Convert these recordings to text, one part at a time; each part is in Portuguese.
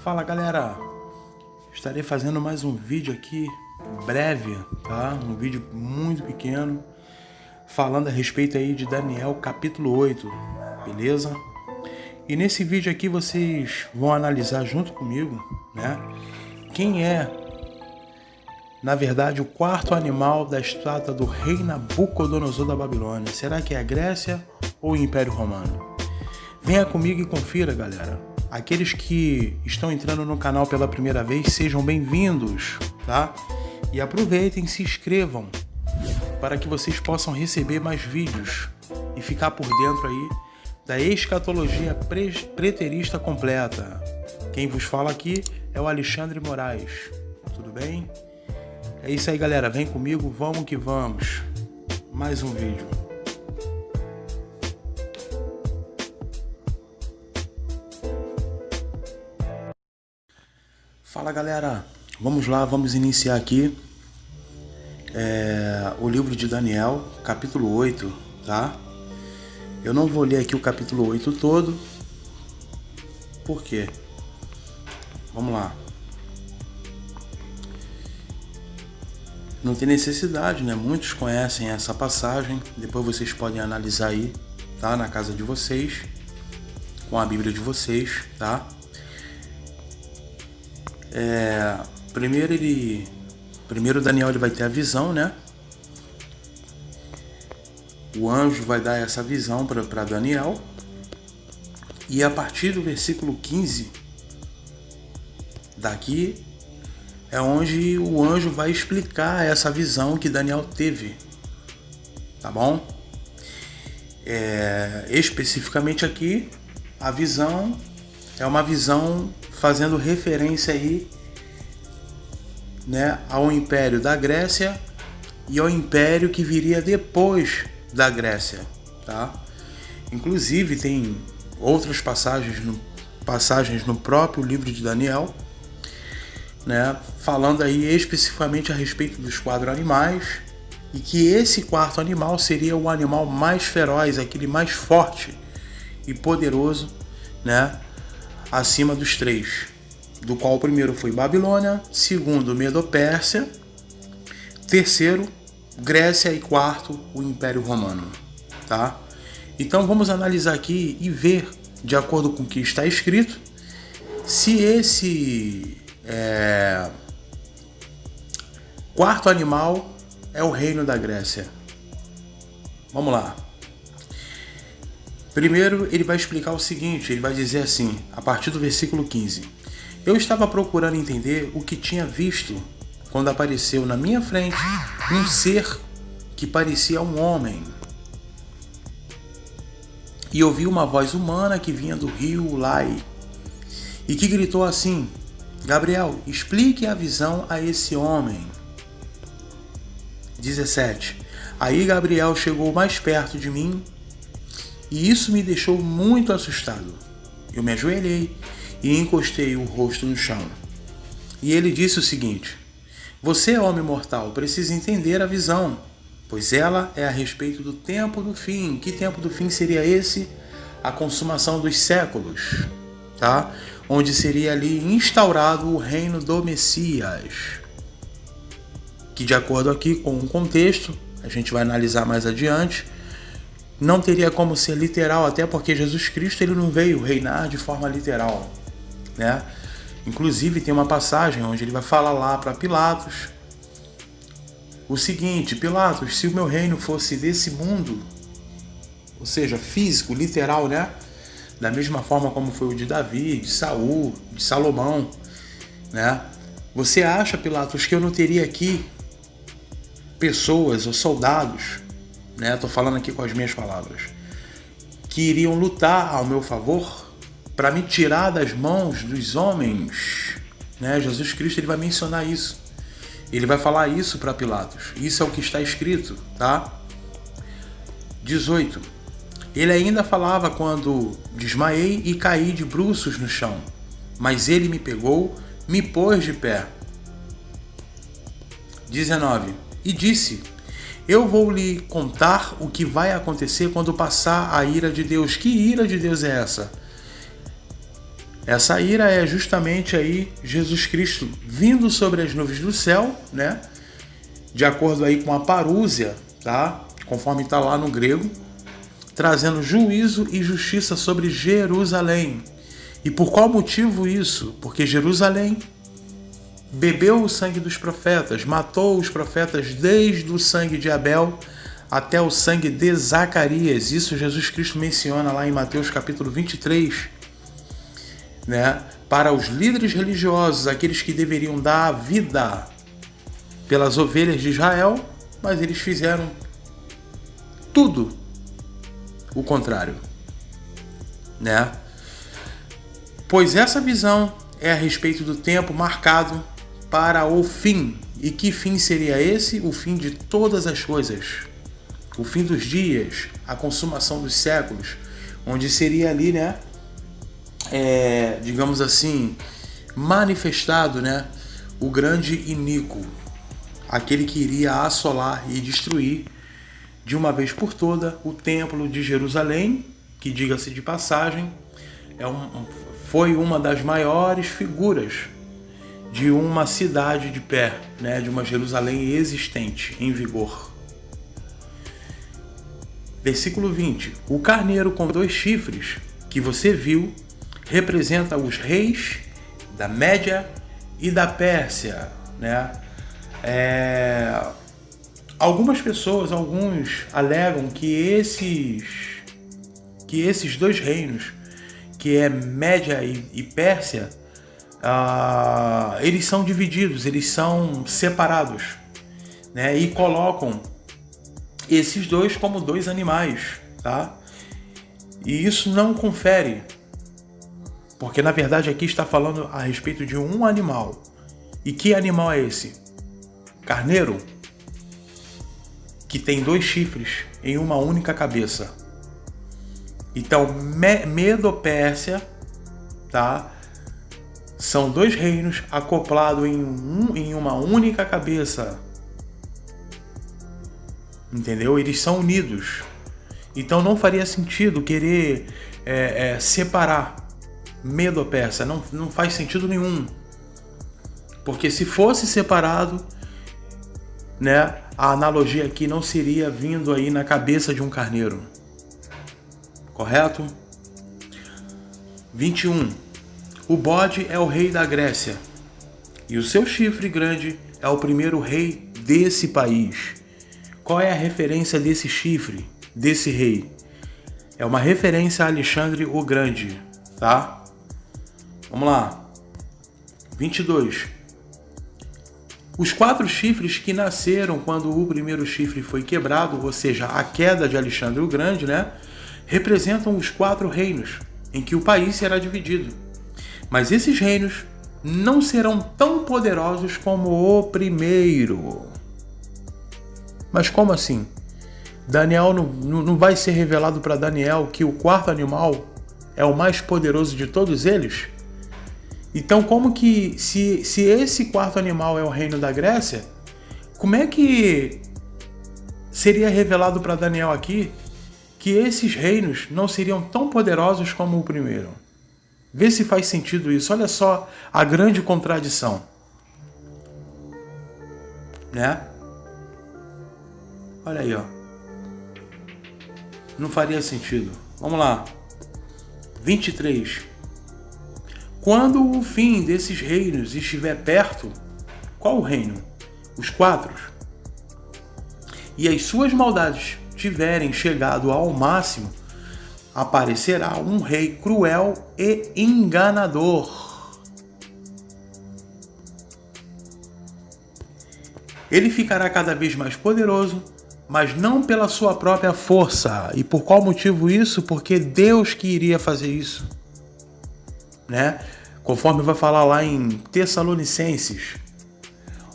Fala galera, estarei fazendo mais um vídeo aqui breve, tá? Um vídeo muito pequeno, falando a respeito aí de Daniel capítulo 8, beleza? E nesse vídeo aqui vocês vão analisar junto comigo, né? Quem é, na verdade, o quarto animal da estátua do rei Nabucodonosor da Babilônia? Será que é a Grécia ou o Império Romano? Venha comigo e confira, galera. Aqueles que estão entrando no canal pela primeira vez, sejam bem-vindos, tá? E aproveitem e se inscrevam para que vocês possam receber mais vídeos e ficar por dentro aí da escatologia preterista completa. Quem vos fala aqui é o Alexandre Moraes, tudo bem? É isso aí, galera, vem comigo, vamos que vamos. Mais um vídeo. Fala galera, vamos lá, vamos iniciar aqui o livro de Daniel, capítulo 8, tá? Eu não vou ler aqui o capítulo 8 todo, por quê? Vamos lá. Não tem necessidade, né? Muitos conhecem essa passagem, depois vocês podem analisar aí, tá? Na casa de vocês, com a Bíblia de vocês, tá? Primeiro Daniel ele vai ter a visão, né? O anjo vai dar essa visão para Daniel. E a partir do versículo 15 daqui é onde o anjo vai explicar essa visão que Daniel teve, tá bom? Especificamente aqui, a visão é uma visão fazendo referência aí, né, ao Império da Grécia e ao Império que viria depois da Grécia, tá? Inclusive tem outras passagens no próprio livro de Daniel, né, falando aí especificamente a respeito dos 4 animais e que esse quarto animal seria o animal mais feroz, aquele mais forte e poderoso, né, acima dos 3, do qual o primeiro foi Babilônia, segundo Medo-Pérsia, terceiro Grécia e quarto o Império Romano, tá? Então vamos analisar aqui e ver, de acordo com o que está escrito, se esse quarto animal é o reino da Grécia. Vamos lá. Primeiro ele vai explicar o seguinte, ele vai dizer assim, a partir do versículo 15. Eu estava procurando entender o que tinha visto quando apareceu na minha frente um ser que parecia um homem. E ouvi uma voz humana que vinha do rio Ulai e que gritou assim: Gabriel, explique a visão a esse homem. 17. Aí Gabriel chegou mais perto de mim e isso me deixou muito assustado. Eu me ajoelhei e encostei o rosto no chão. E ele disse o seguinte: Você, homem mortal, precisa entender a visão, pois ela é a respeito do tempo do fim. Que tempo do fim seria esse? A consumação dos séculos, tá? Onde seria ali instaurado o reino do Messias. Que, de acordo aqui com o contexto, a gente vai analisar mais adiante, não teria como ser literal, até porque Jesus Cristo ele não veio reinar de forma literal, né? Inclusive tem uma passagem onde ele vai falar lá para Pilatos o seguinte: Pilatos, se o meu reino fosse desse mundo, ou seja, físico, literal, né? Da mesma forma como foi o de Davi, de Saul, de Salomão, né? Você acha, Pilatos, que eu não teria aqui pessoas ou soldados, né? Tô falando aqui com as minhas palavras, que iriam lutar ao meu favor para me tirar das mãos dos homens, né? Jesus Cristo ele vai mencionar isso. Ele vai falar isso para Pilatos. Isso é o que está escrito, tá? 18. Ele ainda falava quando desmaiei e caí de bruços no chão, mas ele me pegou, me pôs de pé. 19. E disse: Eu vou lhe contar o que vai acontecer quando passar a ira de Deus. Que ira de Deus é essa? Essa ira é justamente aí Jesus Cristo vindo sobre as nuvens do céu, né? De acordo aí com a parúzia, tá? Conforme está lá no grego, trazendo juízo e justiça sobre Jerusalém. E por qual motivo isso? Porque Jerusalém bebeu o sangue dos profetas, matou os profetas desde o sangue de Abel até o sangue de Zacarias. Isso Jesus Cristo menciona lá em Mateus capítulo 23, né? Para os líderes religiosos, aqueles que deveriam dar a vida pelas ovelhas de Israel, mas eles fizeram tudo o contrário, né? Pois essa visão é a respeito do tempo marcado para o fim. E que fim seria esse? O fim de todas as coisas. O fim dos dias, a consumação dos séculos, onde seria ali, né, digamos assim, manifestado, né, o grande iníquo, aquele que iria assolar e destruir de uma vez por toda o templo de Jerusalém, que, diga-se de passagem, foi uma das maiores figuras de uma cidade de pé, né, de uma Jerusalém existente, em vigor. Versículo 20. O carneiro com 2 chifres que você viu representa os reis da Média e da Pérsia, né? Algumas pessoas, alguns alegam que esses 2 reinos, que é Média e Pérsia, eles são divididos, eles são separados, né? E colocam esses 2 como 2 animais, tá? E isso não confere, porque na verdade aqui está falando a respeito de um animal. E que animal é esse? Carneiro, que tem 2 chifres em uma única cabeça. Então, Medo-Pérsia, tá? São 2 reinos acoplados em uma única cabeça. Entendeu? Eles são unidos. Então não faria sentido querer separar Medo-Pérsia. Não faz sentido nenhum. Porque se fosse separado, né, a analogia aqui não seria vindo aí na cabeça de um carneiro. Correto? 21. O bode é o rei da Grécia, e o seu chifre grande é o primeiro rei desse país. Qual é a referência desse chifre, desse rei? É uma referência a Alexandre o Grande, tá? Vamos lá. 22. Os 4 chifres que nasceram quando o primeiro chifre foi quebrado, ou seja, a queda de Alexandre o Grande, né, representam os 4 reinos em que o país será dividido. Mas esses reinos não serão tão poderosos como o primeiro. Mas como assim? Daniel não vai ser revelado para Daniel que o 4º animal é o mais poderoso de todos eles? Então como que, se esse 4º animal é o reino da Grécia, como é que seria revelado para Daniel aqui que esses reinos não seriam tão poderosos como o primeiro? Vê se faz sentido isso. Olha só a grande contradição, né? Olha aí, ó. Não faria sentido. Vamos lá. 23. Quando o fim desses reinos estiver perto, qual o reino? Os 4. E as suas maldades tiverem chegado ao máximo, aparecerá um rei cruel e enganador. Ele ficará cada vez mais poderoso, mas não pela sua própria força. E por qual motivo isso? Porque Deus que iria fazer isso, né? Conforme vai falar lá em Tessalonicenses,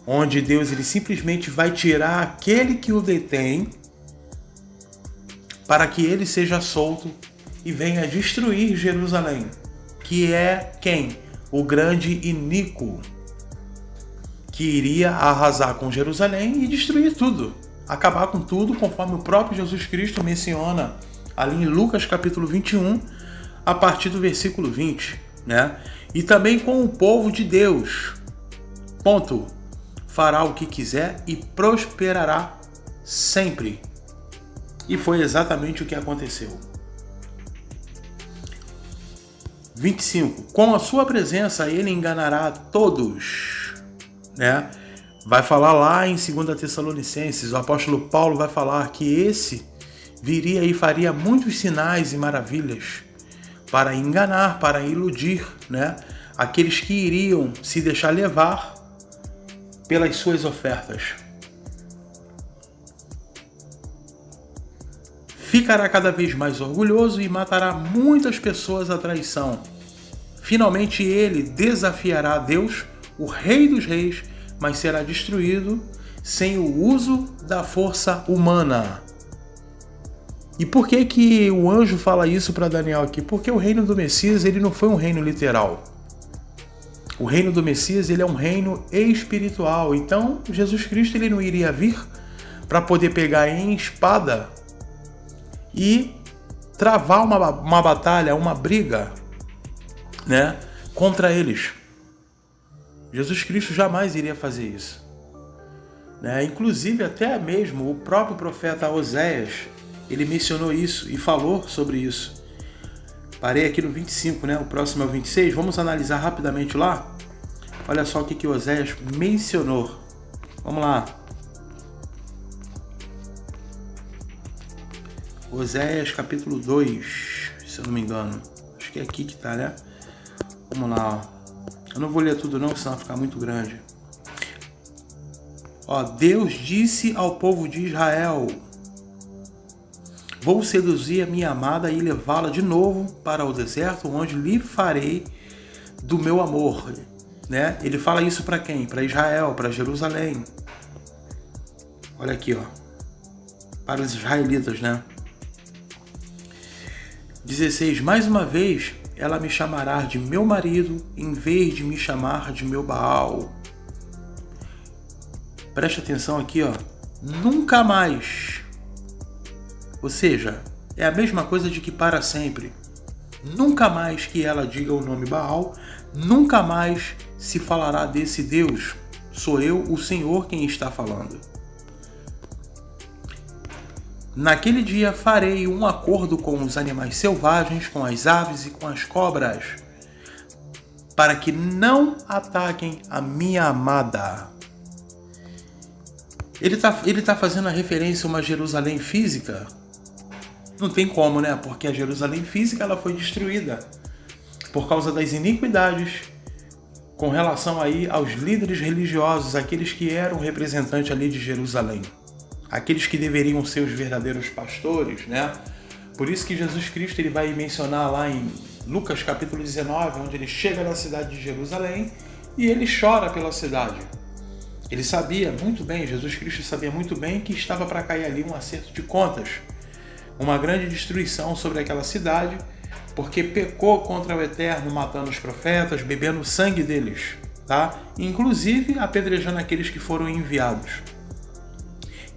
onde Deus ele simplesmente vai tirar aquele que o detém para que ele seja solto e venha destruir Jerusalém, que é quem? O grande iníquo, que iria arrasar com Jerusalém e destruir tudo, acabar com tudo, conforme o próprio Jesus Cristo menciona ali em Lucas capítulo 21, a partir do versículo 20. né? E também com o povo de Deus. Ponto. Fará o que quiser e prosperará sempre. E foi exatamente o que aconteceu. 25. Com a sua presença ele enganará todos, né? Vai falar lá em 2 Tessalonicenses, o apóstolo Paulo vai falar que esse viria e faria muitos sinais e maravilhas para enganar, para iludir, né? Aqueles que iriam se deixar levar pelas suas ofertas. Ficará cada vez mais orgulhoso e matará muitas pessoas à traição. Finalmente ele desafiará Deus, o Rei dos Reis, mas será destruído sem o uso da força humana. E por que que o anjo fala isso para Daniel aqui? Porque o reino do Messias ele não foi um reino literal. O reino do Messias ele é um reino espiritual. Então Jesus Cristo ele não iria vir para poder pegar em espada e travar uma batalha, uma briga, né, contra eles. Jesus Cristo jamais iria fazer isso, né? Inclusive até mesmo o próprio profeta Oséias, ele mencionou isso e falou sobre isso. Parei aqui no 25, né? O próximo é o 26. Vamos analisar rapidamente lá. Olha só o que Oséias mencionou. Vamos lá. Oséias capítulo 2, se eu não me engano. Acho que é aqui que tá, né? Vamos lá, ó. Eu não vou ler tudo não, senão vai ficar muito grande. Ó, Deus disse ao povo de Israel: vou seduzir a minha amada e levá-la de novo para o deserto, onde lhe farei do meu amor. Né? Ele fala isso para quem? Para Israel, para Jerusalém. Olha aqui, ó. Para os israelitas, né? 16. Mais uma vez, ela me chamará de meu marido, em vez de me chamar de meu Baal. Preste atenção aqui, ó. Nunca mais. Ou seja, é a mesma coisa de que para sempre. Nunca mais que ela diga o nome Baal, nunca mais se falará desse Deus. Sou eu, o Senhor, quem está falando. Naquele dia farei um acordo com os animais selvagens, com as aves e com as cobras, para que não ataquem a minha amada. Ele tá fazendo a referência a uma Jerusalém física? Não tem como, né? Porque a Jerusalém física ela foi destruída por causa das iniquidades com relação aí aos líderes religiosos, aqueles que eram representantes ali de Jerusalém. Aqueles que deveriam ser os verdadeiros pastores, né? Por isso que Jesus Cristo ele vai mencionar lá em Lucas capítulo 19, onde ele chega na cidade de Jerusalém e ele chora pela cidade. Ele sabia muito bem, Jesus Cristo sabia muito bem que estava para cair ali um acerto de contas, uma grande destruição sobre aquela cidade, porque pecou contra o Eterno, matando os profetas, bebendo o sangue deles, tá? Inclusive apedrejando aqueles que foram enviados.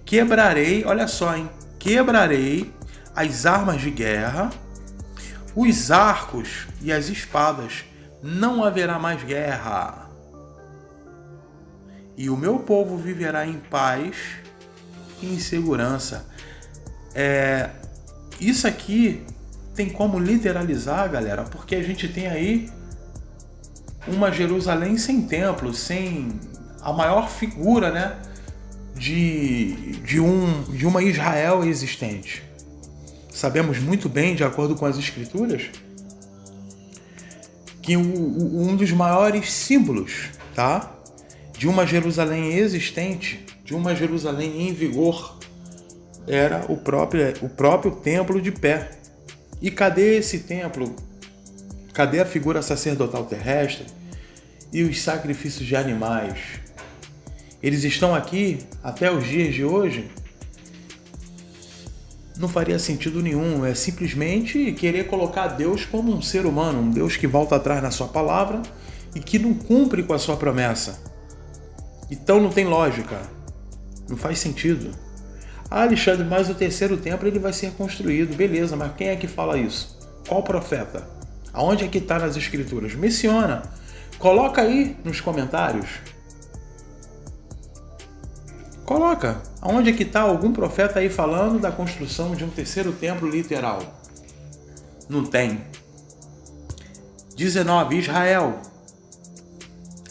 Quebrarei, olha só, hein? Quebrarei as armas de guerra, os arcos e as espadas. Não haverá mais guerra. E o meu povo viverá em paz e em segurança. Isso aqui tem como literalizar, galera, porque a gente tem aí uma Jerusalém sem templo, sem a maior figura, né? De uma Israel existente. Sabemos muito bem, de acordo com as Escrituras, que um dos maiores símbolos, tá, de uma Jerusalém existente, de uma Jerusalém em vigor, era o próprio templo de pé. E cadê esse templo? Cadê a figura sacerdotal terrestre e os sacrifícios de animais? Eles estão aqui até os dias de hoje? Não faria sentido nenhum. É simplesmente querer colocar Deus como um ser humano, um Deus que volta atrás na sua palavra e que não cumpre com a sua promessa. Então não tem lógica. Não faz sentido. Ah, Alexandre, mas o terceiro templo ele vai ser construído. Beleza, mas quem é que fala isso? Qual profeta? Aonde é que está nas escrituras? Menciona. Coloca aí nos comentários. Coloca. Aonde é que está algum profeta aí falando da construção de um terceiro templo literal? Não tem. 19. Israel,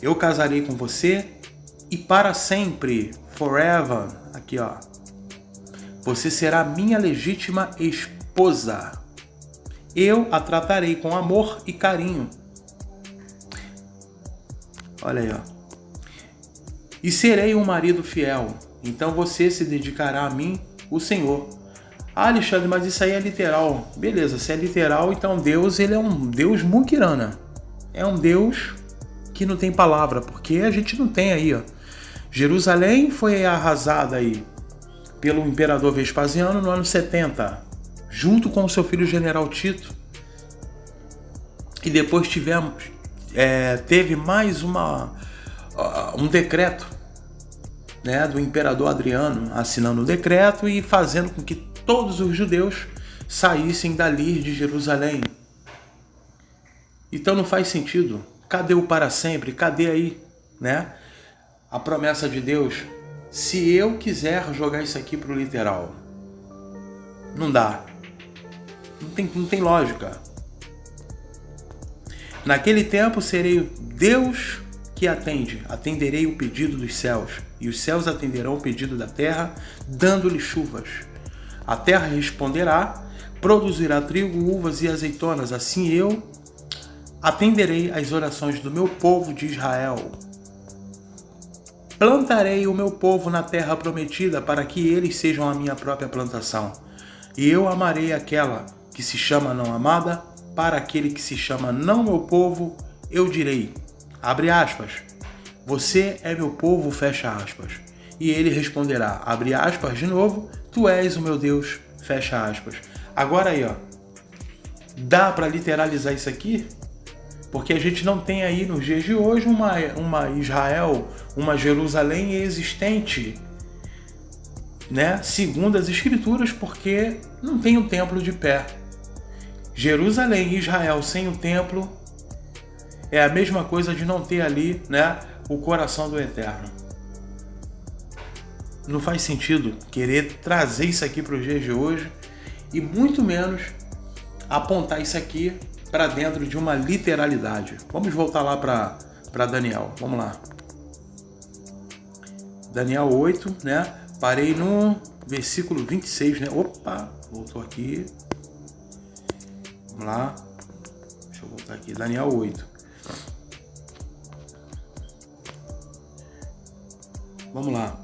eu casarei com você e para sempre, forever, aqui ó, você será minha legítima esposa. Eu a tratarei com amor e carinho. Olha aí, ó. E serei um marido fiel. Então você se dedicará a mim, o Senhor. Ah, Alexandre, mas isso aí é literal. Beleza, se é literal, então Deus, ele é um Deus muquirana. É um Deus que não tem palavra, porque a gente não tem aí, ó. Jerusalém foi arrasada aí pelo imperador Vespasiano no ano 70, junto com o seu filho general Tito. E depois teve mais um decreto, né, do imperador Adriano, assinando o decreto e fazendo com que todos os judeus saíssem dali de Jerusalém. Então não faz sentido. Cadê o para sempre? Cadê aí, né, a promessa de Deus? Se eu quiser jogar isso aqui para o literal, não dá. Não tem lógica. Naquele tempo serei Deus que atenderei o pedido dos céus, e os céus atenderão o pedido da terra, dando-lhe chuvas. A terra responderá, produzirá trigo, uvas e azeitonas, assim eu atenderei às orações do meu povo de Israel. Plantarei o meu povo na terra prometida, para que eles sejam a minha própria plantação. E eu amarei aquela que se chama não amada, para aquele que se chama não meu povo, eu direi, abre aspas, você é meu povo, fecha aspas. E ele responderá, abre aspas de novo, tu és o meu Deus, fecha aspas. Agora aí, ó, dá para literalizar isso aqui? Porque a gente não tem aí nos dias de hoje uma Israel, uma Jerusalém existente, né? Segundo as escrituras, porque não tem um templo de pé. Jerusalém e Israel sem o templo é a mesma coisa de não ter ali, né, o coração do Eterno. Não faz sentido querer trazer isso aqui para os dias de hoje e muito menos apontar isso aqui para dentro de uma literalidade. Vamos voltar lá para Daniel. Vamos lá. Daniel 8, né? Parei no versículo 26, né? Opa, voltou aqui. Vamos lá. Deixa eu voltar aqui. Daniel 8. Vamos lá.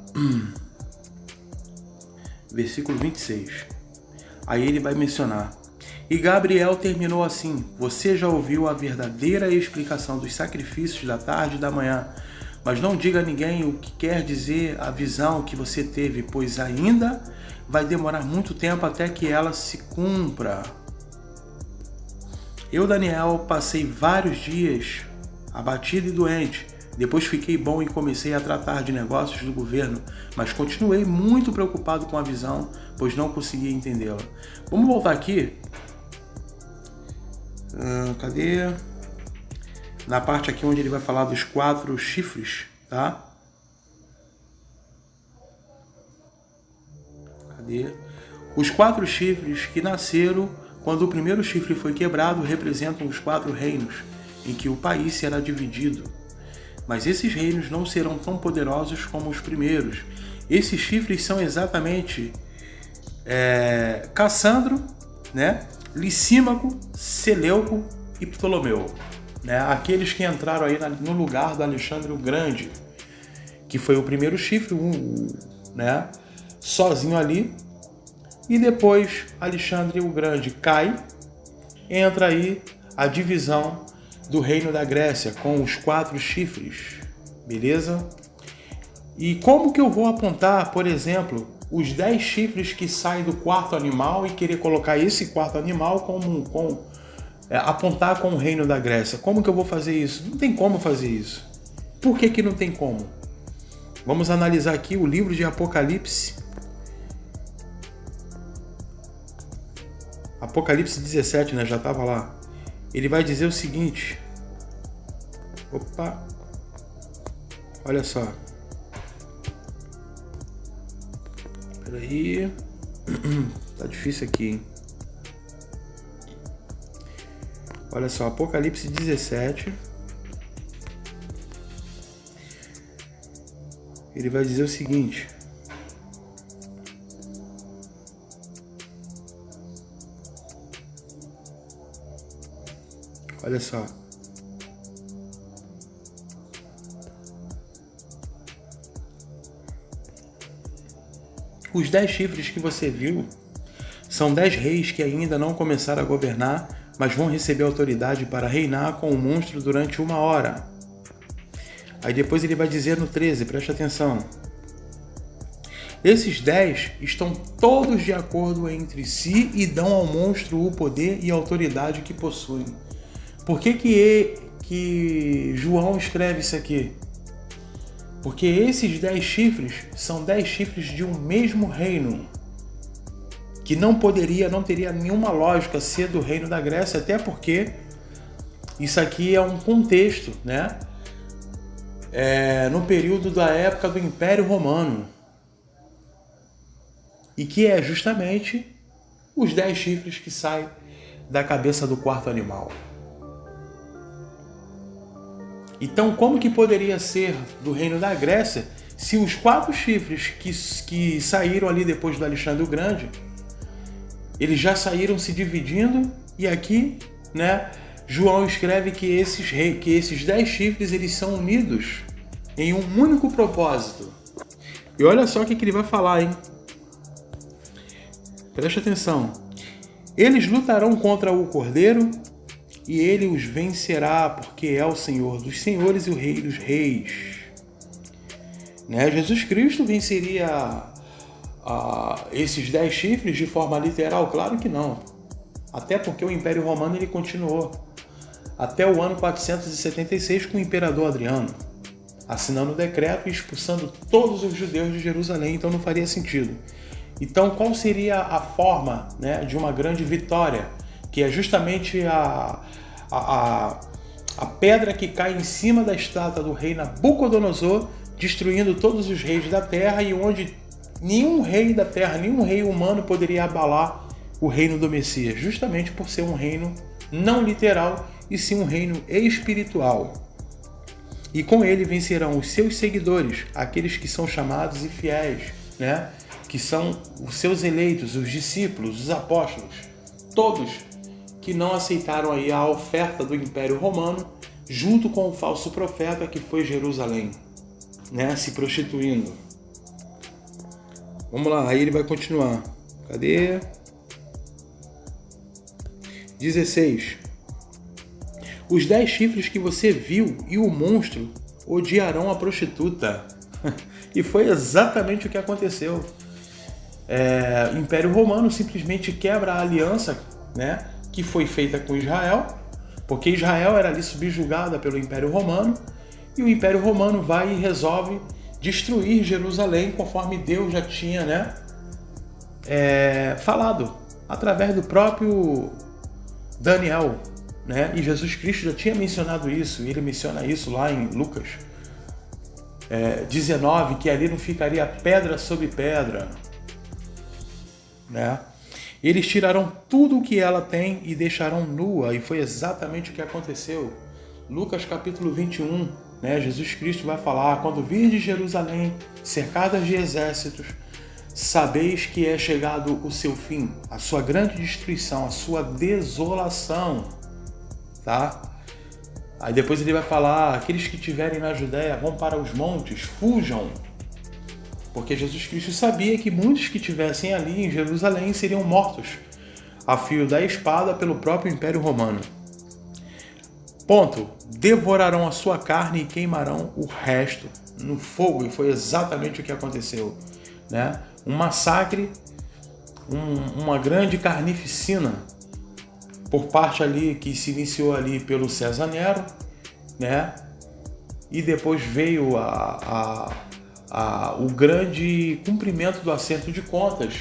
Versículo 26. Aí ele vai mencionar. E Gabriel terminou assim, você já ouviu a verdadeira explicação dos sacrifícios da tarde e da manhã, mas não diga a ninguém o que quer dizer a visão que você teve, pois ainda vai demorar muito tempo até que ela se cumpra. Eu, Daniel, passei vários dias abatido e doente. Depois fiquei bom e comecei a tratar de negócios do governo, mas continuei muito preocupado com a visão, pois não conseguia entendê-la. Vamos voltar aqui. Cadê? Na parte aqui onde ele vai falar dos 4 chifres, tá? Cadê? Os 4 chifres que nasceram quando o primeiro chifre foi quebrado representam os 4 reinos em que o país será dividido. Mas esses reinos não serão tão poderosos como os primeiros. Esses chifres são exatamente Cassandro, né? Licímaco, Seleuco e Ptolomeu, né? Aqueles que entraram aí no lugar do Alexandre o Grande, que foi o primeiro chifre, né? Sozinho ali. E depois Alexandre o Grande cai, entra aí a divisão do reino da Grécia com os 4 chifres, beleza? E como que eu vou apontar, por exemplo, os 10 chifres que saem do quarto animal e querer colocar esse quarto animal apontar com o reino da Grécia? Como que eu vou fazer isso? Não tem como fazer isso. Por que não tem como? Vamos analisar aqui o livro de Apocalipse. Apocalipse 17, né? Já estava lá. ele vai dizer o seguinte. Opa! Olha só. Peraí. Tá difícil aqui, hein? Olha só, Apocalipse 17. Ele vai dizer o seguinte. Olha só. Os 10 chifres que você viu são 10 reis que ainda não começaram a governar, mas vão receber autoridade para reinar com o monstro durante 1 hora. Aí depois ele vai dizer no 13, preste atenção. Esses 10 estão todos de acordo entre si e dão ao monstro o poder e a autoridade que possuem. Por que João escreve isso aqui? Porque esses 10 chifres são 10 chifres de um mesmo reino, que não teria nenhuma lógica ser do reino da Grécia, até porque isso aqui é um contexto, né? No período da época do Império Romano, e que é justamente os 10 chifres que saem da cabeça do quarto animal. Então, como que poderia ser do reino da Grécia se os 4 chifres que saíram ali depois do Alexandre o Grande, eles já saíram se dividindo, e aqui, né, João escreve que esses 10 chifres eles são unidos em um único propósito. E olha só o que ele vai falar, hein? Preste atenção. Eles lutarão contra o Cordeiro e ele os vencerá, porque é o Senhor dos senhores e o Rei dos reis. Né? Jesus Cristo venceria esses 10 chifres de forma literal? Claro que não. Até porque o Império Romano ele continuou até o ano 476 com o Imperador Adriano, assinando o decreto e expulsando todos os judeus de Jerusalém, então não faria sentido. Então qual seria a forma, né, de uma grande vitória? Que é justamente a pedra que cai em cima da estátua do rei Nabucodonosor, destruindo todos os reis da terra, e onde nenhum rei da terra, nenhum rei humano poderia abalar o reino do Messias, justamente por ser um reino não literal, e sim um reino espiritual. E com ele vencerão os seus seguidores, aqueles que são chamados e fiéis, né? Que são os seus eleitos, os discípulos, os apóstolos, todos que não aceitaram aí a oferta do Império Romano, junto com o falso profeta que foi Jerusalém, né, se prostituindo. Vamos lá, aí ele vai continuar. Cadê? 16. Os 10 chifres que você viu e o monstro odiarão a prostituta. E foi exatamente o que aconteceu. O Império Romano simplesmente quebra a aliança, né, que foi feita com Israel, porque Israel era ali subjugada pelo Império Romano, e o Império Romano vai e resolve destruir Jerusalém, conforme Deus já tinha, né, falado, através do próprio Daniel, né, e Jesus Cristo já tinha mencionado isso, e ele menciona isso lá em Lucas 19, que ali não ficaria pedra sobre pedra, né? Eles tirarão tudo o que ela tem e deixarão nua, e foi exatamente o que aconteceu. Lucas capítulo 21, né? Jesus Cristo vai falar: quando virdes Jerusalém cercadas de exércitos, sabeis que é chegado o seu fim, a sua grande destruição, a sua desolação, tá? Aí depois ele vai falar: aqueles que estiverem na Judéia vão para os montes, fujam. Porque Jesus Cristo sabia que muitos que estivessem ali em Jerusalém seriam mortos a fio da espada pelo próprio Império Romano. Ponto. Devorarão a sua carne e queimarão o resto no fogo. E foi exatamente o que aconteceu, né? Um massacre, uma grande carnificina por parte ali que se iniciou ali pelo César Nero, né? E depois veio o grande cumprimento do acerto de contas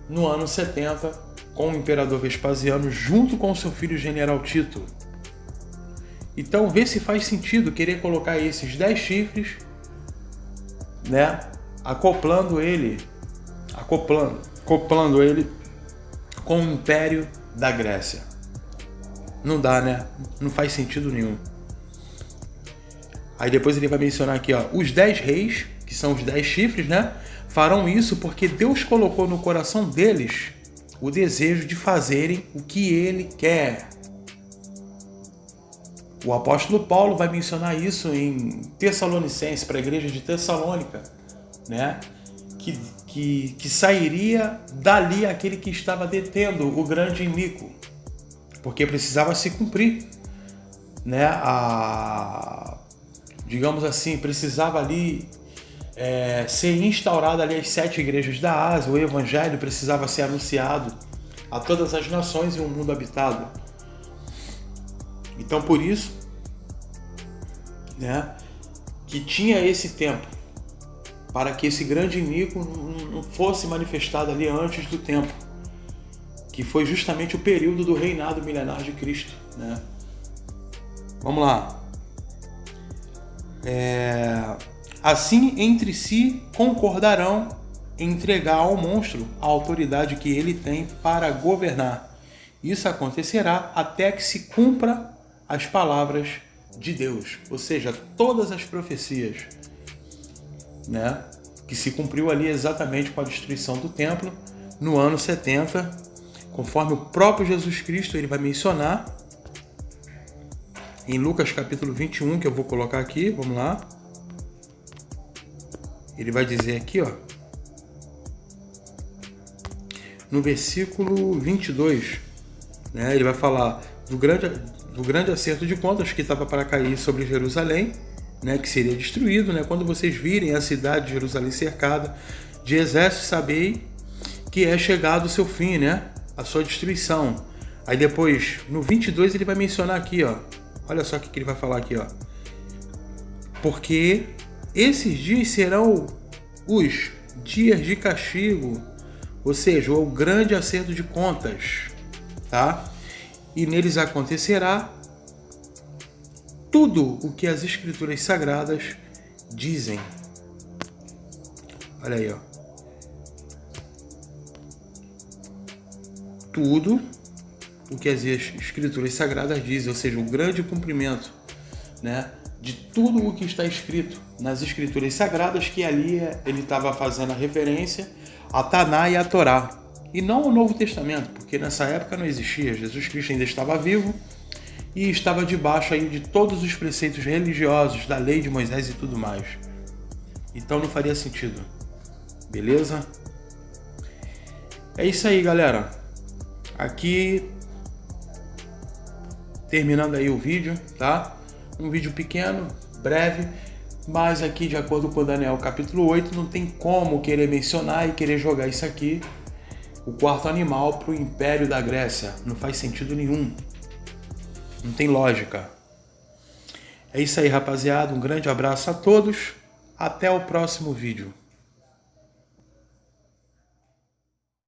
no ano 70 com o imperador Vespasiano junto com seu filho general Tito. Então vê se faz sentido querer colocar esses 10 chifres, né, acoplando ele com o Império da Grécia. Não dá, né? Não faz sentido nenhum. Aí depois ele vai mencionar aqui, ó, os 10 reis, que são os 10 chifres, né? Farão isso porque Deus colocou no coração deles o desejo de fazerem o que ele quer. O apóstolo Paulo vai mencionar isso em Tessalonicenses, para a igreja de Tessalônica, né? Que sairia dali aquele que estava detendo o grande inimigo, porque precisava se cumprir, né? Digamos assim, precisava ali ser instaurada ali as 7 igrejas da Ásia, o evangelho precisava ser anunciado a todas as nações em um mundo habitado. Então por isso, né, que tinha esse tempo, para que esse grande inimigo não fosse manifestado ali antes do tempo, que foi justamente o período do reinado milenar de Cristo, né? Vamos lá. Assim entre si concordarão em entregar ao monstro a autoridade que ele tem para governar. Isso acontecerá até que se cumpra as palavras de Deus, ou seja, todas as profecias, né, que se cumpriu ali exatamente com a destruição do templo no ano 70, conforme o próprio Jesus Cristo ele vai mencionar em Lucas capítulo 21, que eu vou colocar aqui, vamos lá. Ele vai dizer aqui, ó, no versículo 22, né, ele vai falar do grande acerto de contas que estava para cair sobre Jerusalém, né, que seria destruído, né? Quando vocês virem a cidade de Jerusalém cercada de exércitos, sabei que é chegado o seu fim, né? A sua destruição. Aí depois, no 22, ele vai mencionar aqui, ó. Olha só o que ele vai falar aqui, ó. Porque esses dias serão os dias de castigo, ou seja, o grande acerto de contas, tá? E neles acontecerá tudo o que as Escrituras Sagradas dizem. Olha aí, ó. Tudo o que as Escrituras Sagradas dizem, ou seja, o grande cumprimento, né, de tudo o que está escrito nas Escrituras Sagradas, que ali ele estava fazendo a referência a Taná e a Torá, e não o Novo Testamento, porque nessa época não existia. Jesus Cristo ainda estava vivo e estava debaixo aí de todos os preceitos religiosos, da lei de Moisés e tudo mais. Então não faria sentido. Beleza? É isso aí, galera. Aqui, terminando aí o vídeo, tá? Um vídeo pequeno, breve, mas aqui, de acordo com Daniel capítulo 8, não tem como querer mencionar e querer jogar isso aqui, o quarto animal, para o Império da Grécia. Não faz sentido nenhum. Não tem lógica. É isso aí, rapaziada. Um grande abraço a todos. Até o próximo vídeo.